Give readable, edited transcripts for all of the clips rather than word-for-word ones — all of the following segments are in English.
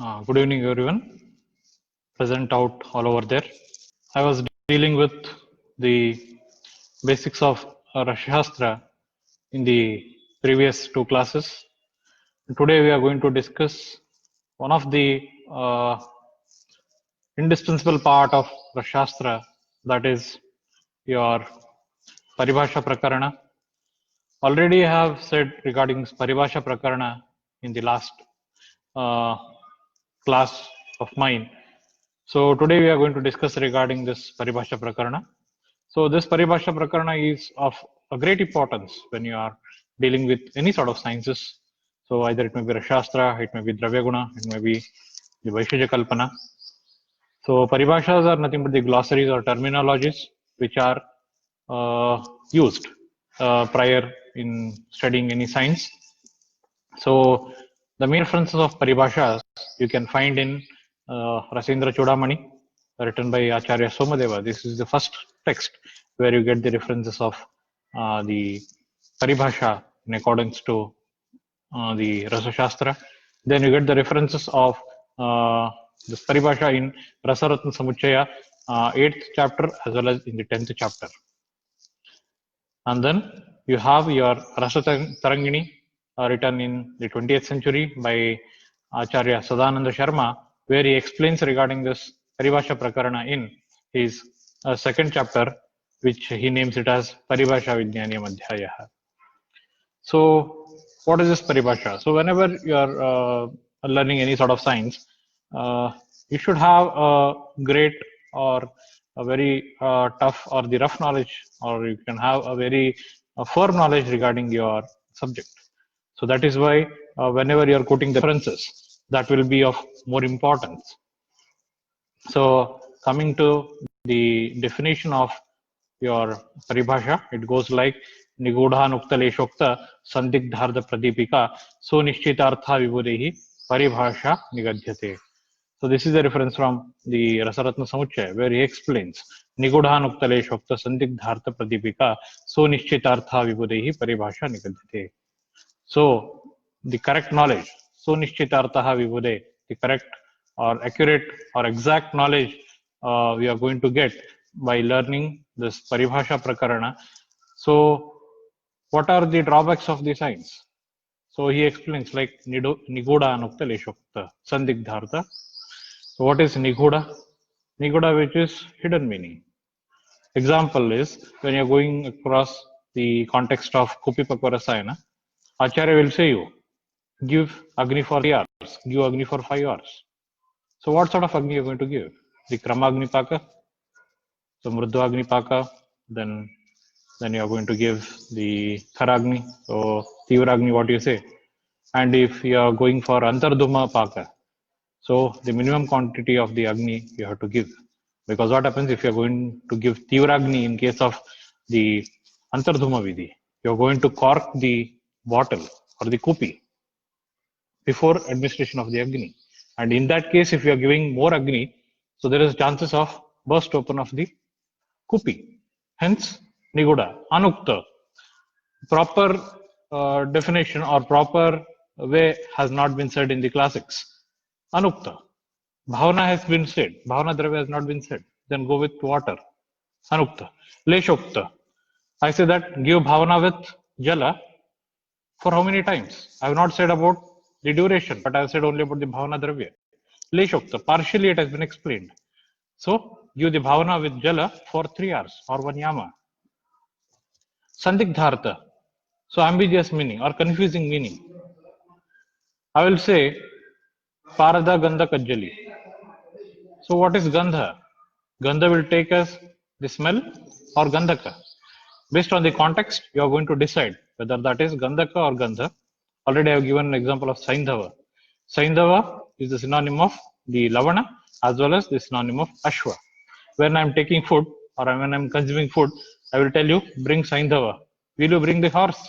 Good evening, everyone present out all over there. I was dealing with the basics of Rashashastra in the previous two classes. Today, we are going to discuss one of the indispensable part of Rashashastra, that is your Paribhasha Prakarana. Already, I have said regarding Paribhasha Prakarana in the last uh, class of mine. So today we are going to discuss regarding this Paribhasha Prakarana. So this Paribhasha Prakarana is of a great importance when you are dealing with any sort of sciences. So either it may be Rashastra, it may be Dravyaguna, it may be the Vaisheshya Kalpana. So Paribhashas are nothing but the glossaries or terminologies which are used prior in studying any science. So the main references of Paribhashas you can find in Rasendra Chudamani, written by Acharya Somadeva. This is the first text where you get the references of the Paribhasha in accordance to the Rasa Shastra. Then you get the references of this Paribhasha in Rasaratna Samuchaya, 8th chapter as well as in the 10th chapter. And then you have your Rasa Tarangini, written in the 20th century by Acharya Sadananda Sharma, where he explains regarding this Paribhasha Prakarana in his second chapter, which he names it as Paribhasha Vijnaniyam Adhyaya. So, what is this Paribhasha? So, whenever you are learning any sort of science, you should have a great or a very tough or the rough knowledge, or you can have a very firm knowledge regarding your subject. So that is why whenever you are quoting the references, that will be of more importance. So coming to the definition of your Paribhasha, it goes like Nigodhanukta Leshokta Sandigdharda Pradipika Sunishchitartha Vibudehi Paribhasha Nigadhyate. So this is a reference from the Rasaratna Samuchaya, where he explains Nigodhanukta Leshokta Sandigdhartha Pradipika Sunishchitartha Vibudehi Paribhasha Nigadhyate. So the correct knowledge, so nishchitartaha vibude, the correct or accurate or exact knowledge we are going to get by learning this Paribhasha Prakarana. So what are the drawbacks of the science? So he explains like Nigoda Anukta Leshokta Sandigdhartha. So what is Nigoda? Nigoda, which is hidden meaning. Example is when you're going across the context of Kupi Pakvarasayana, Acharya will say you, give Agni for 3 hours, give Agni for 5 hours. So what sort of Agni you're going to give? The Krama Agni Paka, so Mrudva Agni Paka, then you're going to give the Tharagni, so Tivra Agni, what you say. And if you are going for Antardhuma Paka, so the minimum quantity of the Agni you have to give. Because what happens if you're going to give Tivra Agni in case of the Antardhuma Vidhi? You're going to cork the bottle or the kupi before administration of the Agni. And in that case, if you are giving more Agni, so there is chances of burst open of the kupi. Hence, Nigoda, Anukta. Proper definition or proper way has not been said in the classics. Anukta. Bhavana has been said. Bhavana Dravya has not been said. Then go with water. Anukta. Leshokta. I say that give Bhavana with Jala for how many times? I have not said about the duration, but I have said only about the Bhavana Dravya. Leshokta, partially it has been explained. So, give the Bhavana with Jala for 3 hours or 1 yama. Sandigdhartha, so ambiguous meaning or confusing meaning. I will say Parada Gandha Kajjali. So, what is Gandha? Gandha will take as the smell or Gandhaka. Based on the context, you are going to decide whether that is Gandhaka or Gandha. Already I have given an example of Saindhava. Saindhava is the synonym of the Lavana as well as the synonym of Ashwa. When I am taking food or when I am consuming food, I will tell you, bring Saindhava. Will you bring the horse?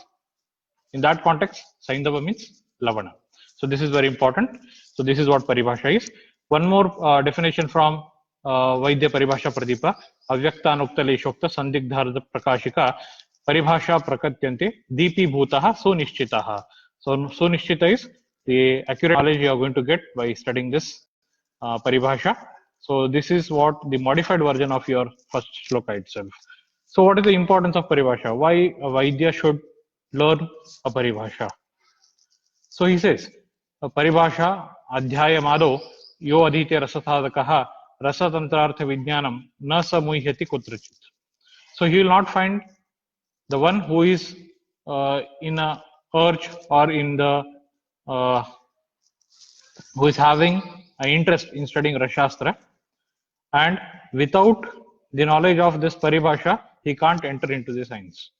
In that context, Saindhava means Lavana. So this is very important. So this is what Paribhasha is. One more definition from Vaidya Paribhasha Pradipa. Avyakta Anukta Leshokta Sandigdharda Prakashika Paribhasha Prakatyante Deepi Bhutaha Sunishchitaha. So Sunishchita is the accurate knowledge you are going to get by studying this paribhasha. So this is what the modified version of your first shloka itself. So what is the importance of paribhasha? Why a Vaidya should learn a paribhasha? So he says, paribhasha adhyaya mado yo adhite rasatadakaha rasatantrartha vijnanam na samuhyati kutrachit. So he will not find the one who is in a urge or in the uh, who is having an interest in studying Rashastra, and without the knowledge of this paribhasha, he can't enter into the science.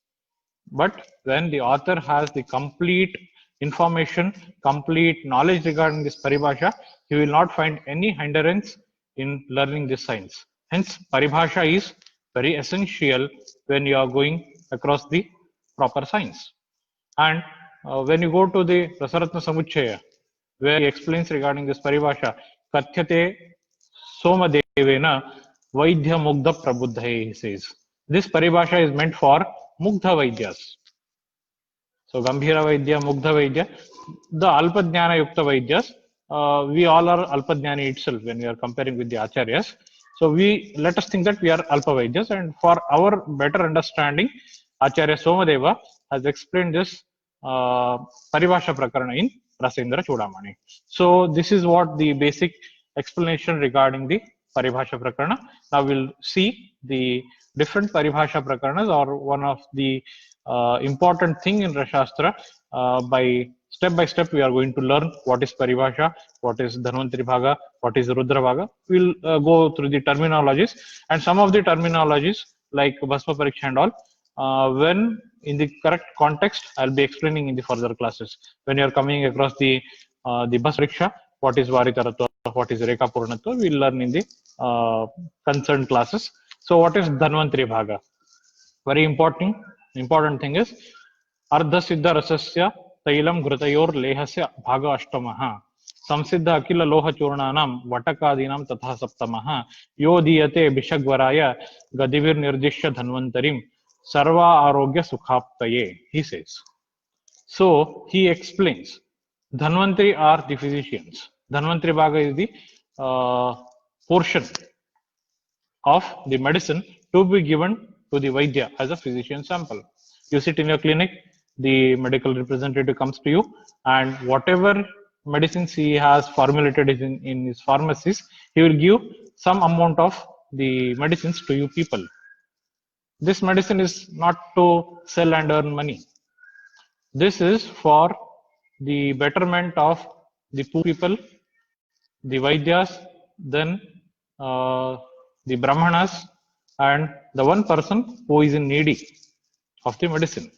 But when the author has the complete information, complete knowledge regarding this paribhasha, he will not find any hindrance in learning this science. Hence, paribhasha is very essential when you are going across the proper science. And when you go to the Rasaratna Samuchaya, where he explains regarding this paribhasha, Kathyate Somadevena Vaidya Mugdha Prabuddhaye, he says. This paribhasha is meant for Mugdha Vaidyas. So Gambhira Vaidya, Mugdha Vaidya, the Alpadhyana Yukta Vaidyas, we all are Alpadhyani itself when we are comparing with the Acharyas. So we let us think that we are Alpa Vaidyas, and for our better understanding, Acharya Somadeva has explained this Paribhasha Prakarana in Rasendra Chudamani. So this is what the basic explanation regarding the Paribhasha Prakarana. Now we'll see the different Paribhasha Prakaranas, or one of the important thing in Rashastra. By step we are going to learn what is Paribhasha, what is Dhanvantari Bhaga, what is Rudra Bhaga. We'll go through the terminologies, and some of the terminologies like Bhasma Pariksha and all, when in the correct context, I'll be explaining in the further classes. When you are coming across the Bhasma Pariksha, what is Varitaratva, what is Rekha Purnatva, we'll learn in the concerned classes. So what is Dhanvantari Bhaga? Very important thing is Ardha Siddha Rasasya Tailam Ghrutayor Lehasya Bhaga Ashtamaha Samsiddha Akila Loha Churnanam Vatakadinam Tatha Saptamaha Yodiyate Bishagvaraya Gadivir Nirdishya Dhanvantarim Sarva Arogya Sukhaptaye, he says. So he explains Dhanvantari are the physicians. Dhanvantari Bhaga is the portion of the medicine to be given to the Vaidya as a physician sample. You sit in your clinic, the medical representative comes to you, and whatever medicines he has formulated in his pharmacies, he will give some amount of the medicines to you people. This medicine is not to sell and earn money. This is for the betterment of the poor people, the Vaidyas, then the Brahmanas, and the one person who is in needy of the medicine.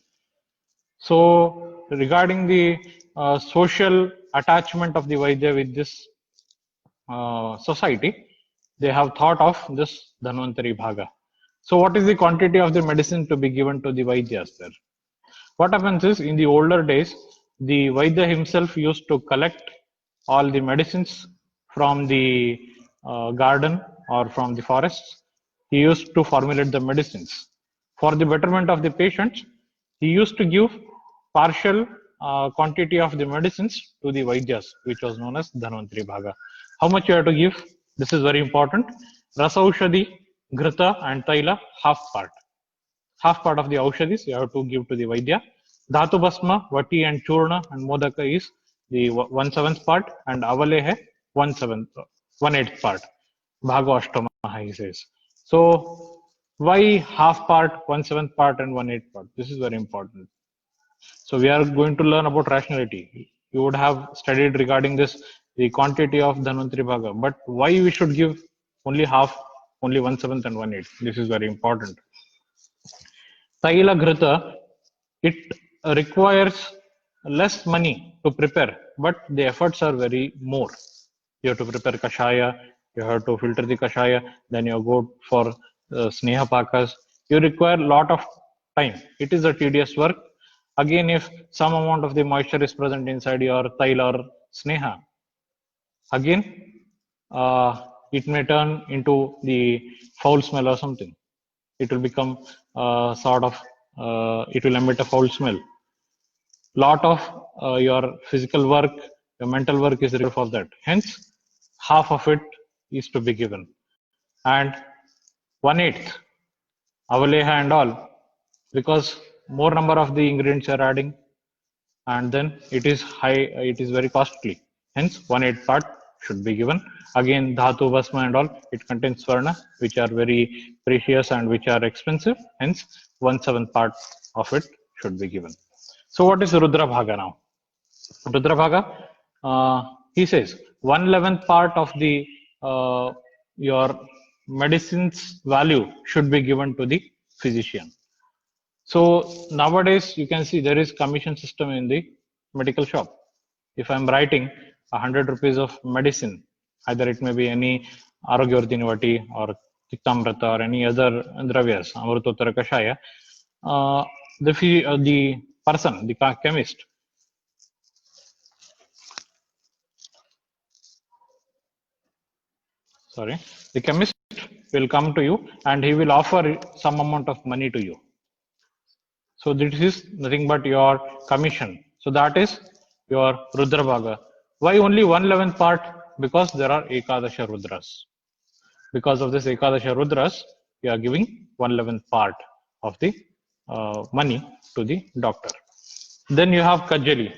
So regarding the social attachment of the Vaidya with this society, they have thought of this Dhanvantari Bhaga. So what is the quantity of the medicine to be given to the Vaidyas there? What happens is, in the older days, the Vaidya himself used to collect all the medicines from the garden or from the forests. He used to formulate the medicines. For the betterment of the patients, he used to give partial quantity of the medicines to the Vaidyas, which was known as Dhanvantari Bhaga. How much you have to give? This is very important. Rasaushadhi, Ghrita and Taila, half part of the Aushadhis you have to give to the Vaidya. Dhatu Bhasma, Vati and Churna and Modaka is the 1/7 part, and Avale hai 1/7, 1/8 part. Bhaga Ashtama, he says. So why half part, 1/7 part and 1/8 part? This is very important. So we are going to learn about rationality. You would have studied regarding this, the quantity of Dhanvantari Bhaga, but why we should give only half, only 1/7 and 1/8? This is very important. Taila Ghrita, it requires less money to prepare, but the efforts are very more. You have to prepare kashaya, you have to filter the kashaya, then you go for sneha pakas. You require a lot of time. It is a tedious work. Again, if some amount of the moisture is present inside your taila or sneha, again, it may turn into the foul smell or something. It will become it will emit a foul smell. Lot of your physical work, Your mental work is required for that. Hence, half of it is to be given. And 1/8 avaleha and all, because more number of the ingredients you are adding, and then it is high, it is very costly. Hence, 1/8 part should be given. Again, dhatu, vasma and all, it contains swarna, which are very precious and which are expensive. Hence, 1/7 part of it should be given. So, what is Rudra Bhaga now? Rudra Bhaga, he says 1/11 part of the your medicine's value should be given to the physician. So nowadays you can see there is commission system in the medical shop. If I'm writing 100 rupees of medicine, either it may be any Arogyavardhini Vati or Tiktamrata or any other dravyas, Amrutottara Kashaya, the person, the chemist, the chemist will come to you and he will offer some amount of money to you. So this is nothing but your commission. So that is your Rudra Bhaga. Why only 1/11 part? Because there are Ekadasha Rudras. Because of this Ekadasha Rudras, you are giving 1/11 part of the money to the doctor. Then you have Kajali.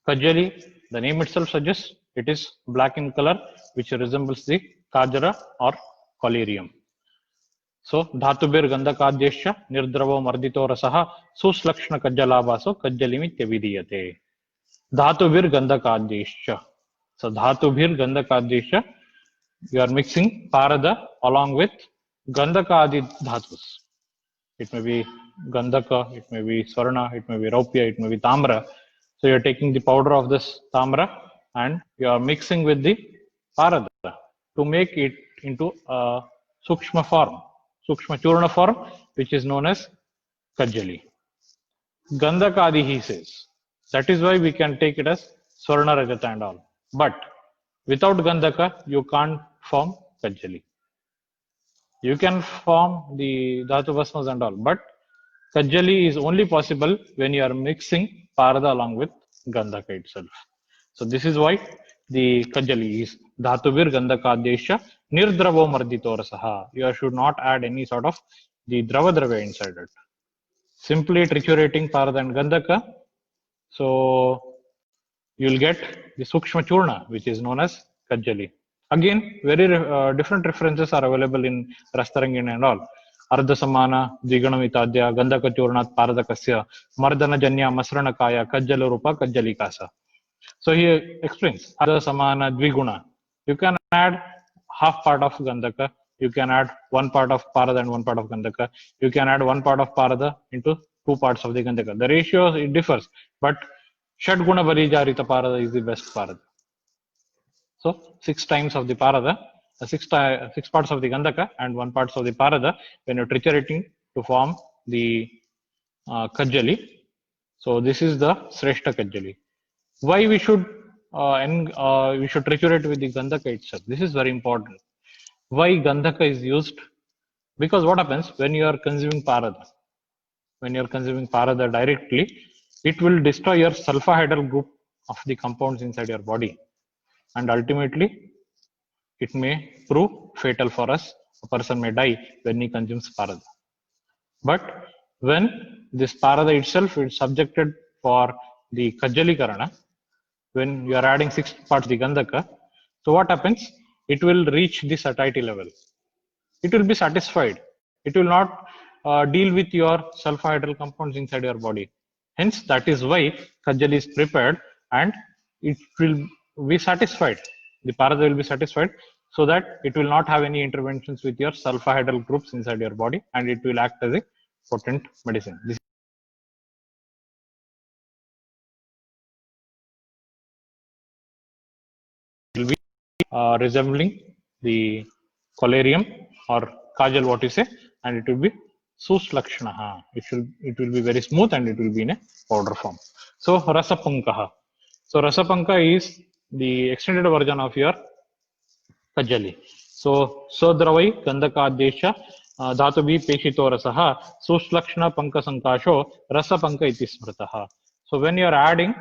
Kajali, the name itself suggests it is black in color, which resembles the Kajara or collyrium. So Dhatubir Gandhakadyesha Nirdravo Mardito Rasaha Suslakshna Kajalabaso Kajalimityabidiyate. Dhatubir Gandhakadyesha. So Dhatubir Gandhakadyesha, you are mixing Parada along with Gandhakadi Dhatus. It may be Gandhaka, it may be Swarna, it may be Raupya, it may be Tamra. So you are taking the powder of this Tamra and you are mixing with the Parada to make it into a Sukshma form. Sukshma Churna form, which is known as Kajali. Gandhakadi, he says. That is why we can take it as Swarna Rajata and all. But without Gandhaka, you can't form Kajali. You can form the Dhatu Vasmas and all, but Kajali is only possible when you are mixing Parada along with Gandhaka itself. So this is why the Kajali is Dhatuvir Gandhakadyesha Nirdravo Mardito Rasaha. You should not add any sort of the Drava Dravya inside it. Simply triturating Parada and Gandhaka. So you'll get the Sukshma Churna, which is known as Kajali. Again, very different references are available in Rastarangin and all. Ardha Samana, Dviganamitaadya, Gandhaka Churnat, Paradakasya, Mardana Janya, Masrana Kaya, Kajjala Rupa, Kajjali Kasa. So he explains Ardha Samana, Dviguna. You can add half part of Gandhaka, you can add one part of Parada and one part of Gandhaka, you can add one part of Parada into two parts of the Gandhaka. The ratio, it differs, but Shadguna Varijarita Parada is the best Parada. So 6 times of the Parada, 6 parts of the Gandhaka and 1 parts of the Parada when you're triturating to form the Kajjali. So this is the Sreshta Kajjali. Why we should triturate with the Gandhaka itself? This is very important. Why Gandhaka is used? Because what happens when you are consuming Parada? When you are consuming Parada directly, it will destroy your sulfahydral group of the compounds inside your body. And ultimately, it may prove fatal for us. A person may die when he consumes Parada. But when this Parada itself is subjected for the Kajjali Karana, when you are adding 6 parts of the Gandhaka, so what happens? It will reach the satiety level. It will be satisfied. It will not deal with your sulfahydral compounds inside your body. Hence, that is why Kajjali is prepared and it will be satisfied. The Parada will be satisfied so that it will not have any interventions with your sulfahydral groups inside your body and it will act as a potent medicine. This will be resembling the collyrium or kajal, what you say, and it will be suslakshanaha. It will be very smooth and it will be in a powder form. So rasapankaha. So rasapanka is the extended version of your Kajjali. So Sodravai Gandhakadyesha Dhatubi Peshito Rasaha Suslakshana Panka Sankasho Rasapanka iti smritaha. So when you are adding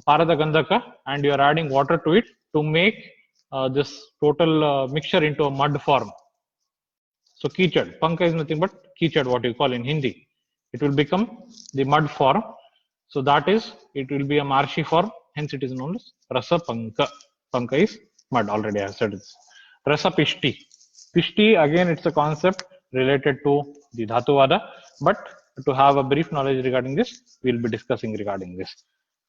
Parada Gandhaka and you are adding water to it to make this total mixture into a mud form. So Kichad, Panka is nothing but Kichad, what you call in Hindi. It will become the mud form. So that is, it will be a marshy form, hence it is known as Rasa Panka. Panka is mud, already I have said this. Rasa Pishti. Pishti, again, it's a concept related to the Dhatuvada, but to have a brief knowledge regarding this, we'll be discussing regarding this.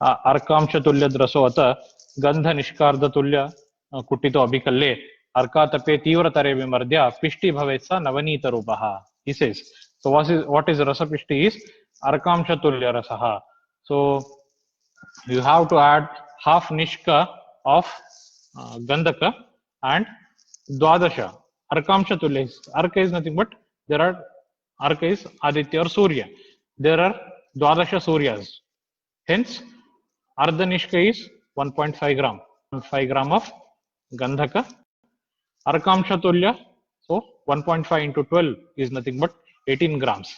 Arkamsha Tulya Drasovata, Gandha Nishkarda Tulya Kutito Abhikalle, Arkatape Tivratare Vimardya, Pishti Bhavetsa Navanita Rupaha. He says, so what is Rasa Pishti is Arkamsha Tulya Rasaha. So you have to add half Nishka of Gandhaka and Dwadasha. Arkamsha Tulya. Arka is nothing but there are Arka is Aditya or Surya. There are Dwadasha Suryas. Hence, Ardhanishka is 1.5 gram. 5 gram of Gandhaka. Arkamsha Tulya, so 1.5 into 12 is nothing but 18 grams.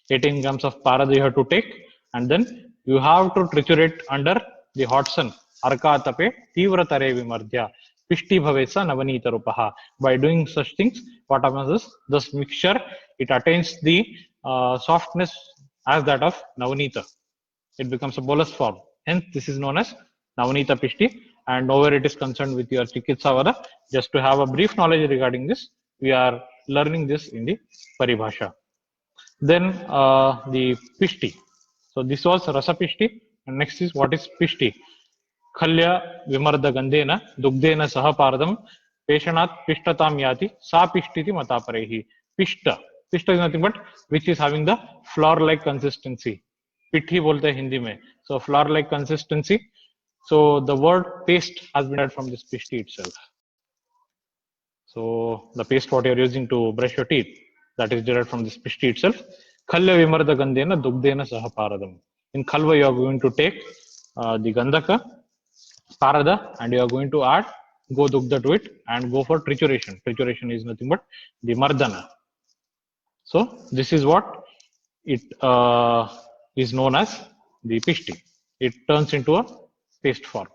18 grams of Parada you have to take and then you have to triturate under the hot sun. Arka tape Tivratare Vimardya. Pishti Bhavesa Navanita Rupaha. By doing such things, what happens is this mixture, it attains the softness as that of Navanita. It becomes a bolus form. Hence, this is known as Navanita Pishti. And nowhere it is concerned with your Chikitsavada. Just to have a brief knowledge regarding this, we are learning this in the Paribhasha. Then the Pishti. So this was Rasa Pishti. And next is what is Pishti. Khalya Vimarda Gandhena, Dugdena Sahaparadam, Peshanat Pishtatam Yati, Sa Pishtiti Mataparehi. Pishta. Pishta is nothing but which is having the flour like consistency. Pithi bolte hai Hindi mein. So flour like consistency. So the word paste has been added from this pishti itself. So the paste what you are using to brush your teeth, that is derived from this pishti itself. Khalya Vimarda Gandhena Dugdena Sahaparadam. In Khalva you are going to take the Gandhaka, Parada, and you are going to add go Dugda to it and go for trituration. Trituration is nothing but the Mardana. So this is what it is known as the pishti. It turns into a paste form.